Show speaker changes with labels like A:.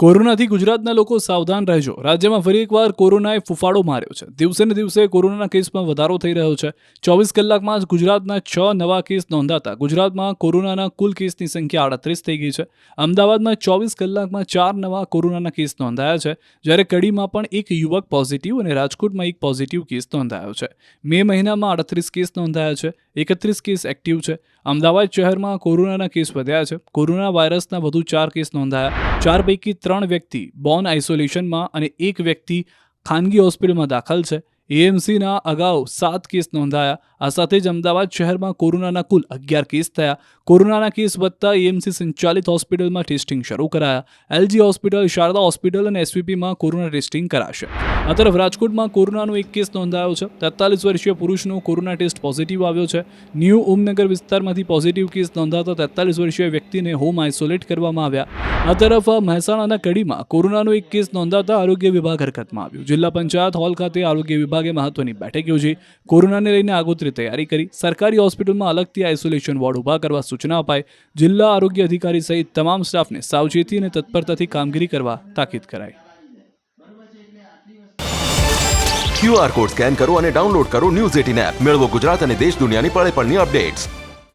A: કોરોનાથી ગુજરાતના લોકો સાવધાન રહેજો. રાજ્યમાં ફરી એકવાર કોરોનાએ ફૂફાડો માર્યો છે. દિવસે ને દિવસે કોરોનાના કેસમાં વધારો થઈ રહ્યો છે. 24 કલાકમાં જ ગુજરાતના 6 નવા કેસ નોંધાતા ગુજરાતમાં કોરોનાના કુલ કેસની સંખ્યા 38 થઈ ગઈ છે. અમદાવાદમાં 24 કલાકમાં 4 નવા કોરોનાના કેસ નોંધાયા છે, જ્યારે કડીમાં પણ એક યુવક પોઝિટિવ અને રાજકોટમાં એક પોઝિટિવ કેસ નોંધાયો છે. મે મહિનામાં 38 કેસ નોંધાયા છે, 31 કેસ એક્ટિવ છે. અમદાવાદ શહેરમાં કોરોનાના કેસ વધ્યા છે. કોરોના વાયરસના વધુ 4 કેસ નોંધાયા. 4 પૈકી 3 વ્યક્તિ બોર્ન આઇસોલેશનમાં અને 1 વ્યક્તિ ખાનગી હોસ્પિટલમાં દાખલ છે. એએમસીના અગાઉ 7 કેસ નોંધાયા. આ સાથે જ અમદાવાદ શહેરમાં કોરોનાના કુલ 11 કેસ થયા. કોરોનાના કેસ વધતા એએમસી સંચાલિત હોસ્પિટલમાં ટેસ્ટિંગ શરૂ કરાયા. એલજી હોસ્પિટલ, શારદા હોસ્પિટલ અને એસવીપીમાં કોરોના ટેસ્ટિંગ કરાશે. આ તરફ રાજકોટમાં કોરોનાનો 1 કેસ નોંધાયો છે. 43 વર્ષીય પુરુષનો કોરોના ટેસ્ટ પોઝિટિવ આવ્યો છે. ન્યૂ ઓમનગર વિસ્તારમાંથી પોઝિટિવ કેસ નોંધાતા 43 વર્ષીય વ્યક્તિને હોમ આઇસોલેટ કરવામાં આવ્યા. આ તરફ મહેસાણાના કડીમાં કોરોનાનો 1 કેસ નોંધાતા આરોગ્ય વિભાગ હરકતમાં આવ્યું. જિલ્લા પંચાયત હોલ ખાતે આરોગ્ય વિભાગે મહત્વની બેઠક યોજી. કોરોનાને લઈને આગોતરી તૈયારી કરી. સરકારી હોસ્પિટલમાં અલગથી આઇસોલેશન વોર્ડ ઊભા કરવા સૂચના અપાઈ. જિલ્લા આરોગ્ય અધિકારી સહિત તમામ સ્ટાફને સાવચેતી અને તત્પરતાથી કામગીરી કરવા તાકીદ કરાઈ.
B: QR કોડ સ્કેન કરો અને ડાઉનલોડ કરો ન્યૂઝ 18 એપ. મેળવો ગુજરાત અને દેશ દુનિયાની પળે પળની અપડેટ્સ.